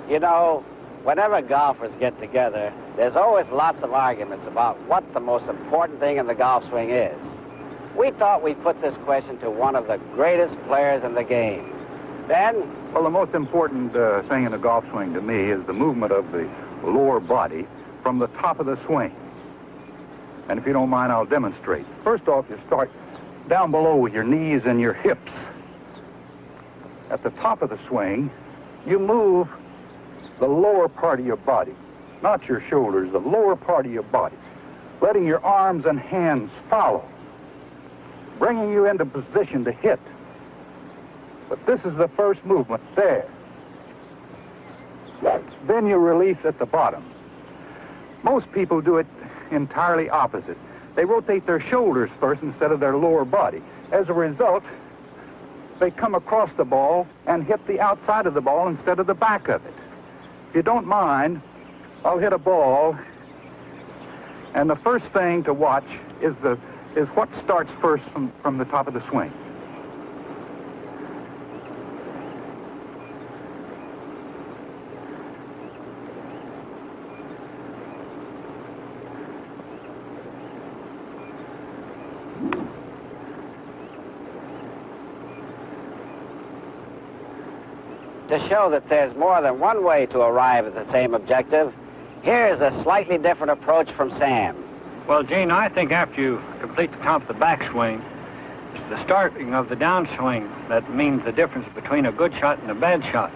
You know, whenever golfers get together, there's always lots of arguments about what the most important thing in the golf swing is. We thought we'd put this question to one of the greatest players in the game. Ben? Well, the most important thing in the golf swing to me is the movement of the lower body from the top of the swing. And if you don't mind, I'll demonstrate. First off, you start down below with your knees and your hips. At the top of the swing, you move the lower part of your body, not your shoulders, the lower part of your body, letting your arms and hands follow, bringing you into position to hit. But this is the first movement there. Then you release at the bottom. Most people do it entirely opposite. They rotate their shoulders first instead of their lower body. As a result, they come across the ball and hit the outside of the ball instead of the back of it. If you don't mind, I'll hit a ball, and the first thing to watch is what starts first from the top of the swing. To show that there's more than one way to arrive at the same objective, here's a slightly different approach from Sam. Well, Gene, I think after you complete the top of the backswing, it's the starting of the downswing that means the difference between a good shot and a bad shot.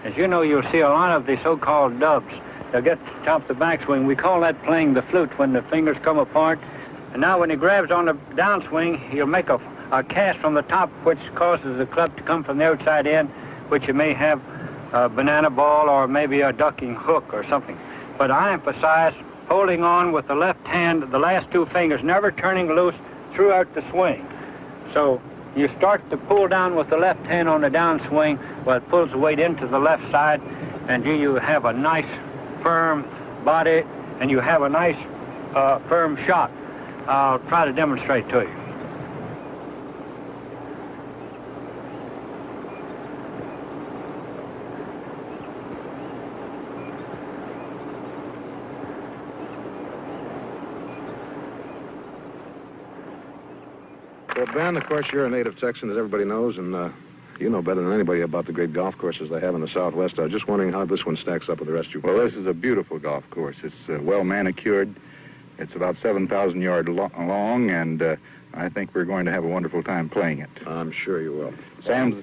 As you know, you'll see a lot of the so-called dubs. They'll get to the top of the backswing. We call that playing the flute when the fingers come apart. And now when he grabs on the downswing, he'll make a cast from the top, which causes the club to come from the outside in, which you may have a banana ball or maybe a ducking hook or something. But I emphasize holding on with the left hand, the last two fingers, never turning loose throughout the swing. So you start to pull down with the left hand on the downswing while it pulls the weight into the left side, and you have a nice firm body and you have a nice firm shot. I'll try to demonstrate to you. Well, Ben, of course, you're a native Texan, as everybody knows, and you know better than anybody about the great golf courses they have in the Southwest. I was just wondering how this one stacks up with the rest you. Well, this is a beautiful golf course. It's well manicured. It's about 7,000 yards long, and I think we're going to have a wonderful time playing it. I'm sure you will. Sam,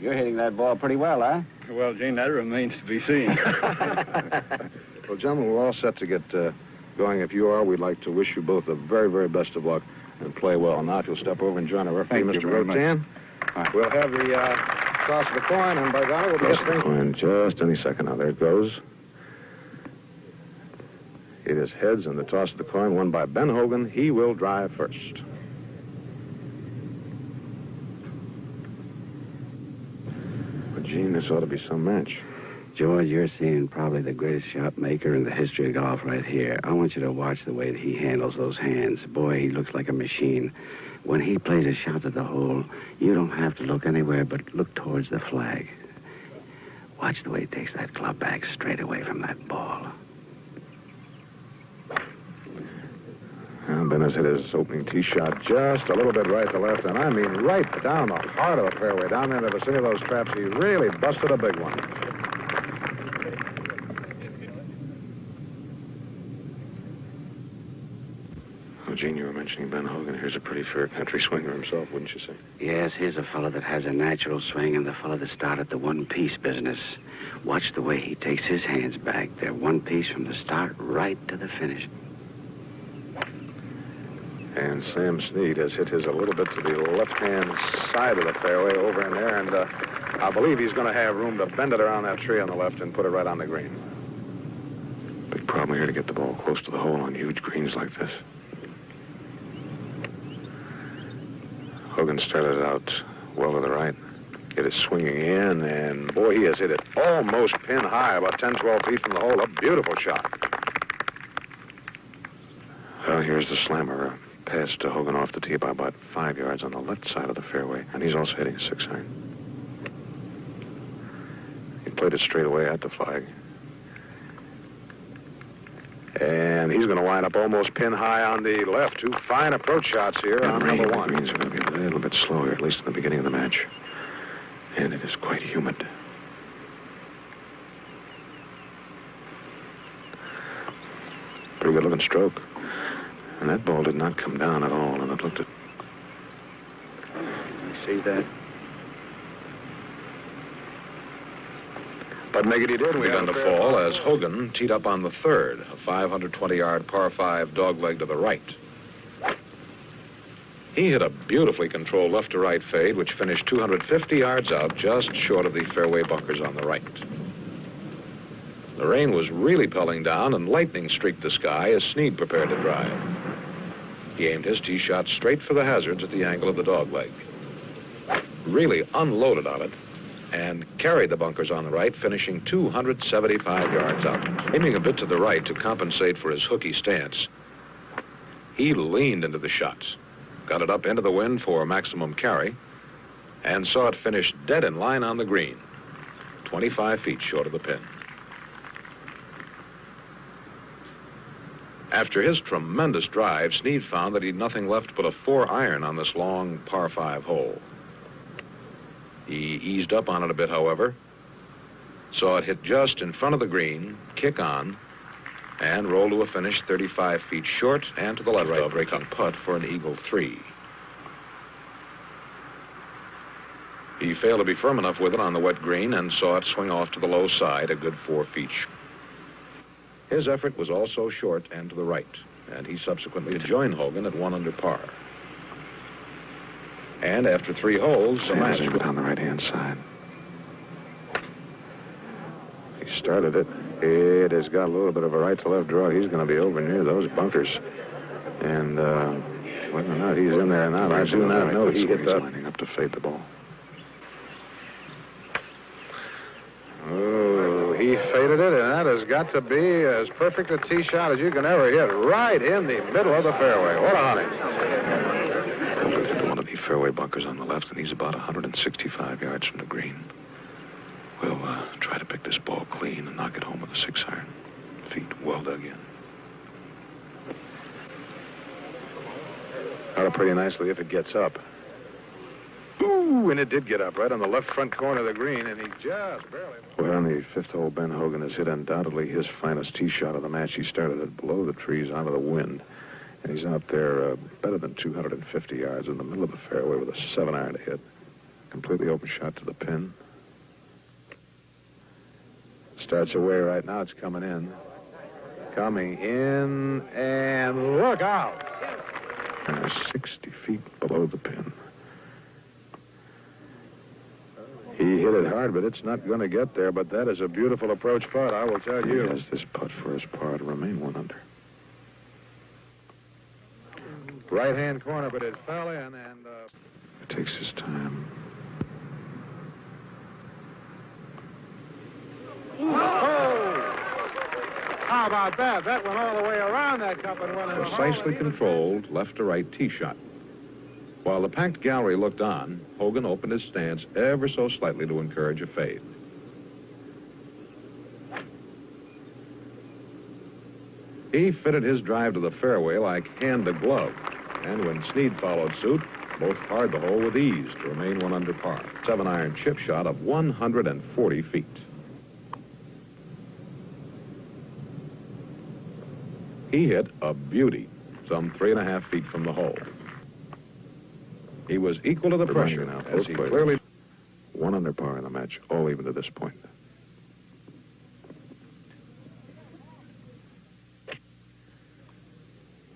you're hitting that ball pretty well, huh? Well, Gene, that remains to be seen. Well, gentlemen, we're all set to get going. If you are, we'd like to wish you both the very, very best of luck and play well. Now, if you'll step over and join our referee, Thank you Mr. very much. Rotan. We'll have the toss of the coin, and by golly, we'll get things. Coin just any second now. There it goes. It is heads, and the toss of the coin won by Ben Hogan. He will drive first. But, Gene, this ought to be some match. George, you're seeing probably the greatest shot maker in the history of golf right here. I want you to watch the way that he handles those hands. Boy, he looks like a machine. When he plays a shot to the hole, you don't have to look anywhere but look towards the flag. Watch the way he takes that club back straight away from that ball. Ben has hit his opening tee shot just a little bit right to left, and I mean right down the heart of the fairway, down in the vicinity of those traps. He really busted a big one. Gene, you were mentioning Ben Hogan. Here's a pretty fair country swinger himself, wouldn't you say? Yes, here's a fellow that has a natural swing and the fellow that started the one-piece business. Watch the way he takes his hands back. They're one piece from the start right to the finish. And Sam Snead has hit his a little bit to the left-hand side of the fairway over in there, and I believe he's going to have room to bend it around that tree on the left and put it right on the green. Big problem here to get the ball close to the hole on huge greens like this. Hogan started out well to the right. It is swinging in, and boy, he has hit it almost pin high, about 10, 12 feet from the hole. A beautiful shot. Well, here's the slammer. Pass to Hogan off the tee by about 5 yards on the left side of the fairway, and he's also hitting a 6-iron. He played it straight away at the flag. And he's going to wind up almost pin high on the left. Two fine approach shots here on number one. The greens are going to be a little bit slower, at least in the beginning of the match. And it is quite humid. Pretty good looking stroke. And that ball did not come down at all, and it looked at... See that? But make it he did. We began to fall as Hogan teed up on the third, a 520-yard par 5 dogleg to the right. He hit a beautifully controlled left-to-right fade, which finished 250 yards out, just short of the fairway bunkers on the right. The rain was really pelling down, and lightning streaked the sky as Snead prepared to drive. He aimed his tee shot straight for the hazards at the angle of the dogleg. Really unloaded on it, and carried the bunkers on the right, finishing 275 yards out. Aiming a bit to the right to compensate for his hooky stance, he leaned into the shots, got it up into the wind for maximum carry, and saw it finish dead in line on the green, 25 feet short of the pin. After his tremendous drive, Snead found that he'd nothing left but a 4-iron on this long par 5 hole. He eased up on it a bit, however, saw it hit just in front of the green, kick on, and roll to a finish 35 feet short and to the left of breaking putt for an eagle 3. He failed to be firm enough with it on the wet green and saw it swing off to the low side, a good 4 feet. His effort was also short and to the right, and he subsequently joined Hogan at 1 under par. And after 3 holes, the match was on the right-hand side. He started it. It has got a little bit of a right-to-left draw. He's going to be over near those bunkers. And whether or not he's in there or not, I do not know. He hit that. Lining up to fade the ball. Oh, he faded it, and that has got to be as perfect a tee shot as you can ever hit, right in the middle of the fairway. What a honey. One of the fairway bunkers on the left, and he's about 165 yards from the green. We'll try to pick this ball clean and knock it home with a 6-iron. Feet well dug in. Out pretty nicely if it gets up. Ooh, and it did get up right on the left front corner of the green, and he just barely... Well, on the 5th hole, Ben Hogan has hit undoubtedly his finest tee shot of the match. He started it below the trees onto the wind. And he's out there better than 250 yards in the middle of the fairway with a 7-iron to hit. Completely open shot to the pin. Starts away right now. It's coming in. Coming in, and look out! 60 feet below the pin. He hit it hard, but it's not going to get there. But that is a beautiful approach putt, I will tell you. He has this putt for his par to remain 1 under. Right-hand corner, but it fell in, and... It takes his time. Oh! How about that? That went all the way around that cup and went in the hole. Precisely controlled left-to-right tee shot. While the packed gallery looked on, Hogan opened his stance ever so slightly to encourage a fade. He fitted his drive to the fairway like hand to glove. And when Snead followed suit, both parred the hole with ease to remain 1 under par. 7-iron chip shot of 140 feet. He hit a beauty, some 3.5 feet from the hole. He was equal to the pressure now, as he clearly... 1 under par in the match, all even to this point.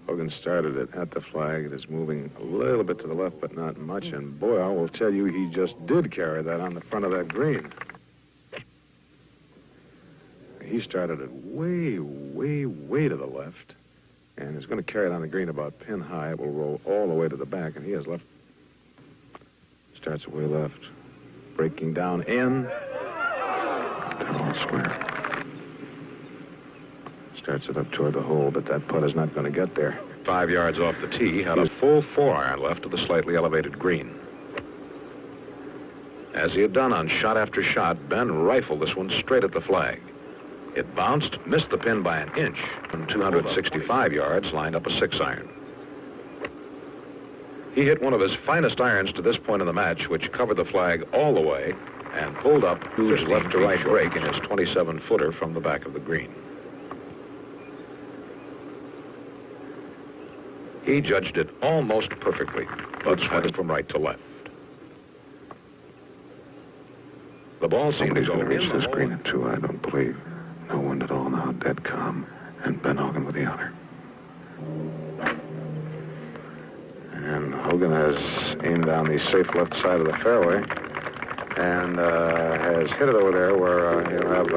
Hogan started it at the flag. It is moving a little bit to the left, but not much. And boy, I will tell you, he just did carry that on the front of that green. He started it way, way, way to the left, and is going to carry it on the green about pin high. It will roll all the way to the back, and he has left. Starts away left, breaking down in. They're all square. Starts it up toward the hole, but that putt is not going to get there. 5 yards off the tee, had a full 4-iron left to the slightly elevated green. As he had done on shot after shot, Ben rifled this one straight at the flag. It bounced, missed the pin by an inch, and 265 yards lined up a 6-iron. He hit one of his finest irons to this point in the match, which covered the flag all the way and pulled up huge left-to-right break in his 27-footer from the back of the green. He judged it almost perfectly, but swung it from right to left. The ball seemed to go going to reach in the this hole. green at 2, I don't believe. No wind at all now, dead calm, and Ben Hogan with the honor. And Hogan has aimed down the safe left side of the fairway and has hit it over there where he'll have...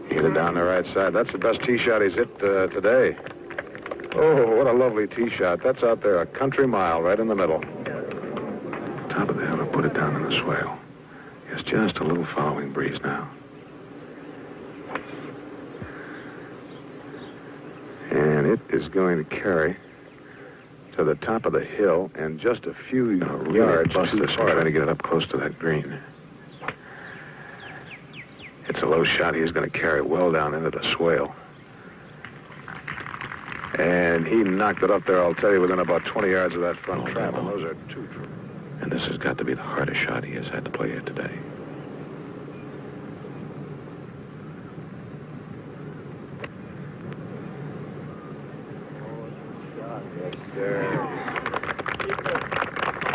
he hit it down the right side. That's the best tee shot he's hit today. Oh, what a lovely tee shot. That's out there a country mile right in the middle. Top of the hill, put it down in the swale. It's just a little following breeze now. And it is going to carry to the top of the hill and just a few yards too far. Trying to get it up close to that green. It's a low shot. He's going to carry it well down into the swale. And he knocked it up there, I'll tell you, within about 20 yards of that front trap. And those are two. And this has got to be the hardest shot he has had to play here today.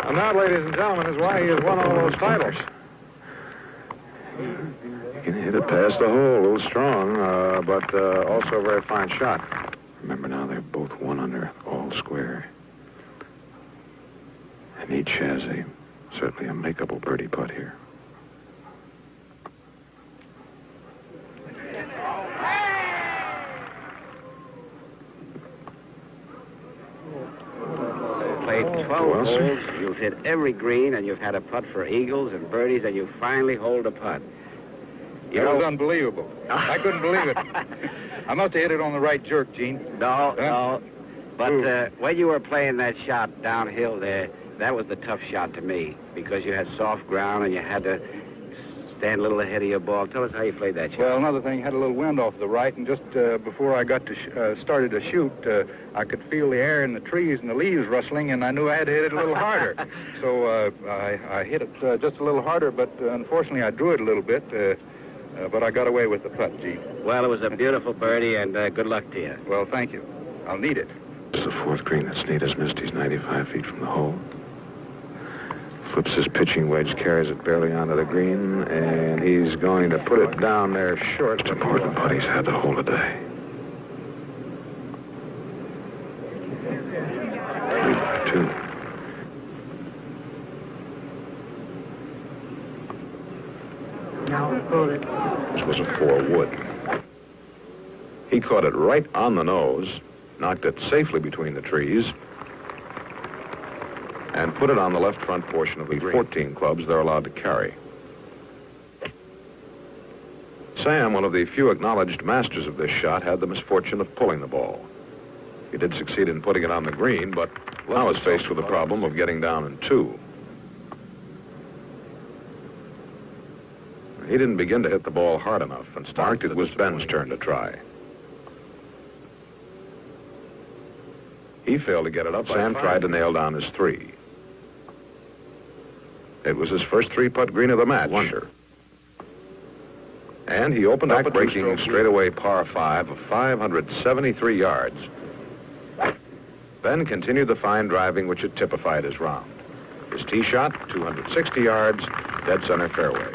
And that, ladies and gentlemen, is why he has won all those titles. You can hit it Past the hole, a little strong, but also a very fine shot. Remember now, they're both 1 under, all square. And each has certainly a makeable birdie putt here. Played 12 Well, sir. holes, you've hit every green, and you've had a putt for eagles and birdies, and you finally hold a putt. That was unbelievable. I couldn't believe it. I must have hit it on the right jerk, Gene. No. But when you were playing that shot downhill there, that was the tough shot to me, because you had soft ground and you had to stand a little ahead of your ball. Tell us how you played that shot. Well, another thing, had a little wind off the right, and just before I got to started to shoot, I could feel the air in the trees and the leaves rustling, and I knew I had to hit it a little harder. So I hit it just a little harder, but unfortunately I drew it a little bit, but I got away with the putt, Gene. Well, it was a beautiful birdie, and good luck to you. Well, thank you. I'll need it. This is the 4th green that Snead has missed. He's 95 feet from the hole. Flips his pitching wedge, carries it barely onto the green, and he's going to put it down there short. Most important putt he's had the whole today. 3-2. This was a 4 wood. He caught it right on the nose, knocked it safely between the trees, and put it on the left front portion of the 14 clubs they're allowed to carry. Sam, one of the few acknowledged masters of this shot, had the misfortune of pulling the ball. He did succeed in putting it on the green, but now is faced with the problem of getting down in 2. He didn't begin to hit the ball hard enough, and started. It was Ben's turn to try. He failed to get it up. Sam tried to nail down his 3. It was his first 3-putt green of the match. Wonder. And he opened up, breaking straightaway par 5 of 573 yards. Ben continued the fine driving which had typified his round. His tee shot, 260 yards, dead center fairway.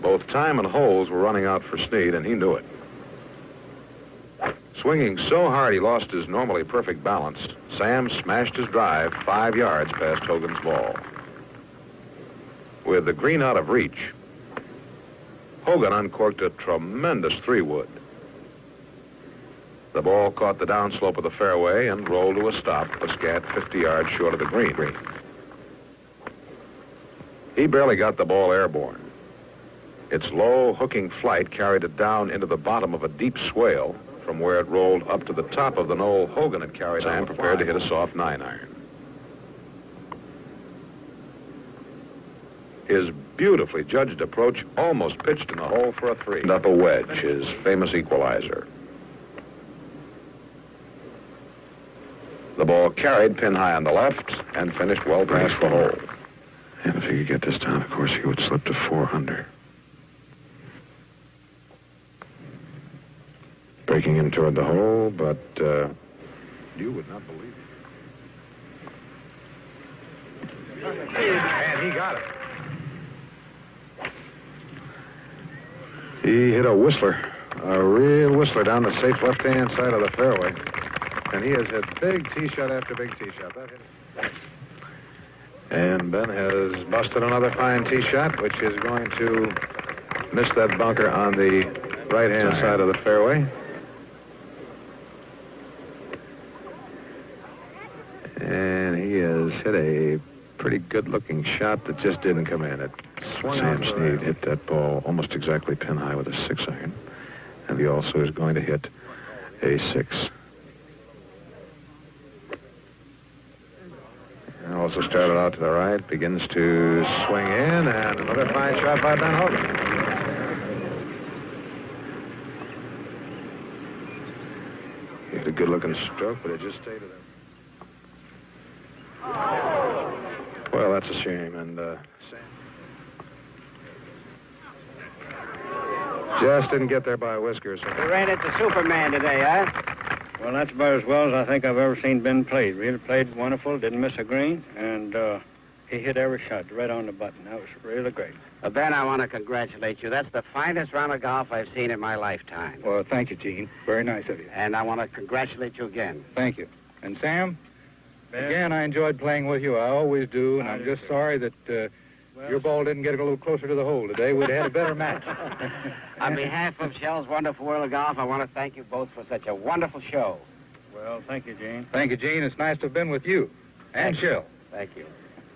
Both time and holes were running out for Snead, and he knew it. Swinging so hard he lost his normally perfect balance, Sam smashed his drive 5 yards past Hogan's ball. With the green out of reach, Hogan uncorked a tremendous 3-wood. The ball caught the downslope of the fairway and rolled to a stop a scant 50 yards short of the green. He barely got the ball airborne. Its low, hooking flight carried it down into the bottom of a deep swale, from where it rolled up to the top of the knoll Hogan had carried. Sam prepared to hit a soft 9-iron. His beautifully judged approach almost pitched in the hole for a 3. And up a wedge, his famous equalizer. The ball carried pin high on the left and finished well past the hole. And if he could get this down, of course, he would slip to 4 under. Breaking in toward the hole, but you would not believe it. And he got it. He hit a whistler, a real whistler down the safe left-hand side of the fairway. And he has hit big tee shot after big tee shot. That hit it. And Ben has busted another fine tee shot, which is going to miss that bunker on the right-hand side of the fairway. And he has hit a pretty good-looking shot that just didn't come in. It swung Sam out. Snead hit that ball almost exactly pin high with a 6-iron. And he also is going to hit a 6. And also started out to the right, begins to swing in, and another fine shot by Ben Hogan. He hit a good-looking stroke, but it just stayed with him. Well, that's a shame, and just didn't get there by whiskers. We ran into Superman today, huh? Well, that's about as well as I think I've ever seen Ben play. Really played wonderful, didn't miss a green, and he hit every shot right on the button. That was really great. Ben, I want to congratulate you. That's the finest round of golf I've seen in my lifetime. Well, thank you, Gene. Very nice of you. And I want to congratulate you again. Thank you. And Sam, Ben? again, I enjoyed playing with you. I always do, and I'm just sorry that your ball didn't get a little closer to the hole today. We'd have had a better match. On behalf of Shell's Wonderful World of Golf, I want to thank you both for such a wonderful show. Well, thank you, Gene. Thank you, Gene. It's nice to have been with you. And Shell. Thank you.